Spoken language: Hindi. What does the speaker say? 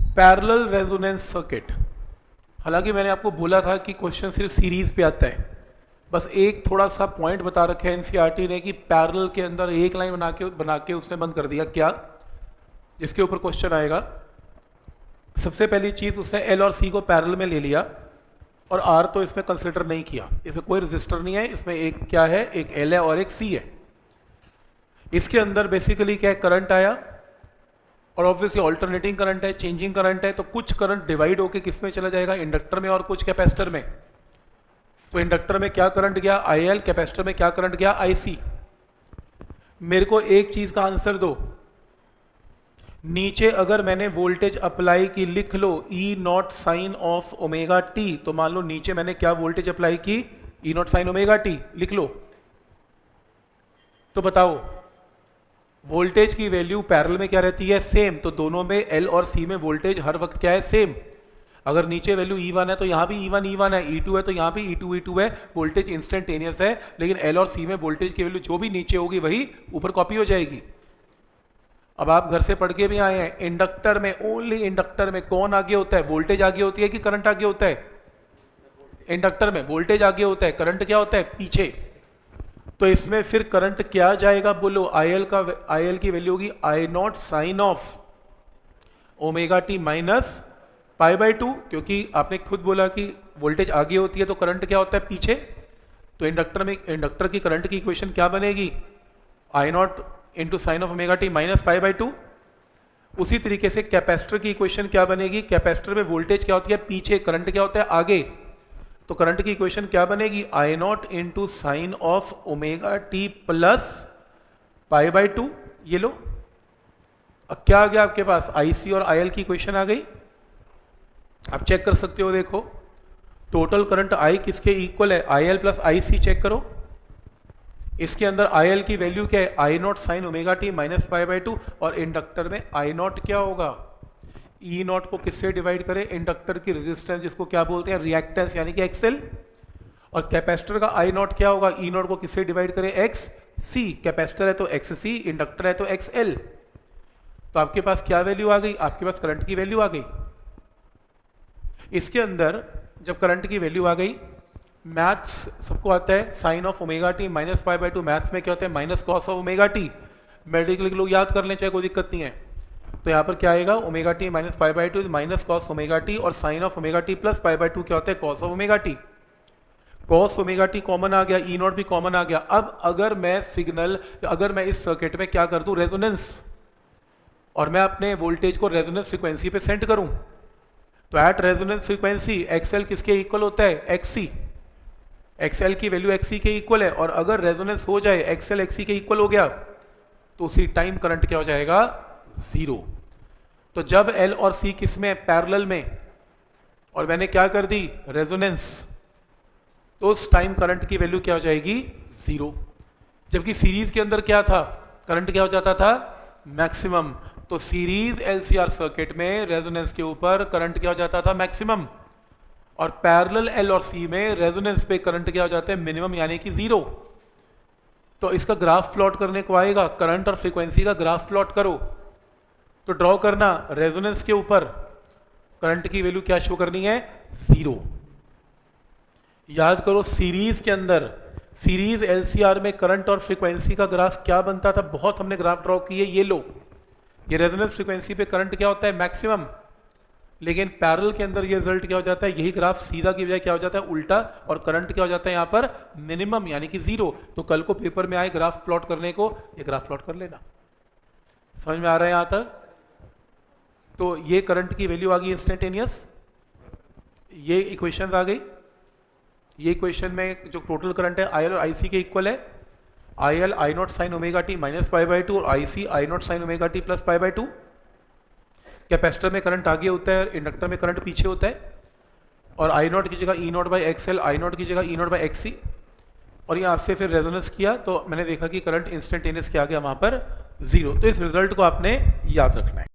Parallel resonance circuit. हालांकि मैंने आपको बोला था कि क्वेश्चन सिर्फ सीरीज पे आता है, बस एक थोड़ा सा पॉइंट बता रखा है एनसीईआरटी ने कि पैरेलल के अंदर एक लाइन बना के उसने बंद कर दिया, क्या जिसके ऊपर क्वेश्चन आएगा। सबसे पहली चीज उसने एल और सी को पैरेलल में ले लिया और आर तो इसमें कंसिडर नहीं किया, इसमें कोई रजिस्टर नहीं है, इसमें एक क्या है, एक एल है और एक सी है। इसके अंदर बेसिकली क्या है, करंट आया और ऑब्वियसली ऑल्टरनेटिंग करंट है, चेंजिंग करंट है, तो कुछ करंट डिवाइड होकर किस में चला जाएगा, इंडक्टर में, और कुछ कैपेसिटर में। तो इंडक्टर में क्या करंट गया, IL, कैपेसिटर में क्या करंट गया, IC। मेरे को एक चीज का आंसर दो, नीचे अगर मैंने वोल्टेज अप्लाई की, लिख लो E naught sine of omega t, तो मान लो नीचे मैंने क्या वोल्टेज अप्लाई की, E naught sine omega t, लिख लो। तो बताओ वोल्टेज की वैल्यू पैरेलल में क्या रहती है, सेम। तो दोनों में L और C में वोल्टेज हर वक्त क्या है, सेम। अगर नीचे वैल्यू E1 है तो यहाँ भी E1 है, E2 है तो यहाँ भी E2 है, वोल्टेज इंस्टेंटेनियस है, लेकिन L और C में वोल्टेज की वैल्यू जो भी नीचे होगी वही ऊपर कॉपी हो जाएगी। अब आप घर से पढ़ के भी आए हैं, इंडक्टर में, ओनली इंडक्टर में कौन आगे होता है, वोल्टेज आगे होती है कि करंट आगे होता है। इंडक्टर में वोल्टेज आगे होता है, करंट क्या होता है, पीछे। तो इसमें फिर करंट क्या जाएगा, बोलो, IL की वैल्यू होगी I naught sine of omega T minus π/2, क्योंकि आपने खुद बोला कि वोल्टेज आगे होती है तो करंट क्या होता है, पीछे। तो इंडक्टर की करंट की इक्वेशन क्या बनेगी, I naught into sine of omega T minus π/2। उसी तरीके से कैपेसिटर की इक्वेशन क्या बनेगी, कैपेसिटर में वोल्टेज क्या होती है, पीछे, करंट क्या होता है, आगे। तो करंट की इक्वेशन क्या बनेगी, I naught into sine of omega T plus π/2। ये लो, अब क्या आ गया आपके पास, IC और IL की इक्वेशन आ गई। आप चेक कर सकते हो, देखो टोटल करंट I किसके इक्वल है, IL प्लस IC। चेक करो, इसके अंदर IL की वैल्यू क्या है, I naught sine omega T minus π/2, और इंडक्टर में I नॉट क्या होगा, E नॉट को किससे डिवाइड करें, इंडक्टर की रेजिस्टेंस, जिसको क्या बोलते हैं, रिएक्टेंस, यानी कि XL। और कैपेसिटर का I नॉट क्या होगा, E नॉट को किससे डिवाइड करें, XC। कैपेसिटर है तो XC, इंडक्टर है तो XL। तो आपके पास क्या वैल्यू आ गई, आपके पास करंट की वैल्यू आ गई। इसके अंदर जब करंट की वैल्यू आ गई, मैथ्स सबको आता है, sine of omega T minus π/2, maths में क्या होता है, minus cos of omega T. Medical के लोग याद कर लें, चाहे कोई दिक्कत नहीं है। तो यहाँ पर क्या आएगा, omega T minus π/2 minus cos omega T, और sine of omega T plus π/2 क्या होता है, cos of omega T. Cos omega T common आ गया, ई नॉट भी कॉमन आ गया। अब अगर मैं इस सर्किट में क्या कर दूं, रेजोनेंस, और मैं अपने वोल्टेज को रेजोनेंस फ्रीक्वेंसी पे सेंड करूं, तो एट रेजोनेंस फ्रीक्वेंसी XL किसके इक्वल होता है, XC। XL की वैल्यू XC के इक्वल है, और अगर रेजोनेंस हो जाए, XL XC के इक्वल हो गया, तो उसी टाइम करंट क्या हो जाएगा, 0। तो जब L और C किस में, पैरेलल में, और मैंने क्या कर दी, रेजोनेंस, तो उस टाइम करंट की वैल्यू क्या हो जाएगी, 0। जबकि सीरीज के अंदर क्या था, करंट क्या हो जाता था, मैक्सिमम। तो सीरीज LCR सर्किट में रेजोनेंस के ऊपर करंट क्या हो जाता था, मैक्सिमम, और पैरेलल L और C में रेजोनेंस पे करंट क्या हो जाता है, मिनिमम, यानी कि 0। तो इसका ग्राफ प्लॉट करने को आएगा, करंट और फ्रीक्वेंसी का ग्राफ प्लॉट करो, तो ड्रॉ करना, रेजोनेंस के ऊपर करंट की वैल्यू क्या शो करनी है, 0। याद करो, सीरीज के अंदर, सीरीज LCR में करंट और फ्रीक्वेंसी का ग्राफ क्या बनता था, बहुत हमने ग्राफ ड्रॉ किए। ये लो, ये रेजोनेंस फ्रीक्वेंसी पे करंट क्या होता है, मैक्सिमम, लेकिन पैरेलल के अंदर ये रिजल्ट क्या हो जाता है, यही ग्राफ सीधा की बजाय क्या हो जाता है, उल्टा, और करंट क्या हो जाता है यहाँ पर, मिनिमम, यानी कि 0। तो कल को पेपर में आए ग्राफ प्लॉट करने को, ये ग्राफ प्लॉट कर लेना। समझ में आ रहा है यहाँ तक। तो ये करंट की वैल्यू आ गई इंस्टेंटेनियस, ये इक्वेशन आ गई। ये इक्वेशन में जो टोटल करंट है IL और IC के इक्वल है, IL I naught sine omega T minus π/2, और IC I naught sine omega T plus π/2। Capacitor में करंट आगे होता है, इंडक्टर में करंट पीछे होता है, और I नॉट की जगह E not by XL, I not की जगह E नॉट बाई XC। और यहाँ से फिर रेजोनेंस किया तो मैंने देखा कि करंट इंस्टेंटेनियस क्या आ गया वहाँ पर, 0। तो इस रिजल्ट को आपने याद रखना है।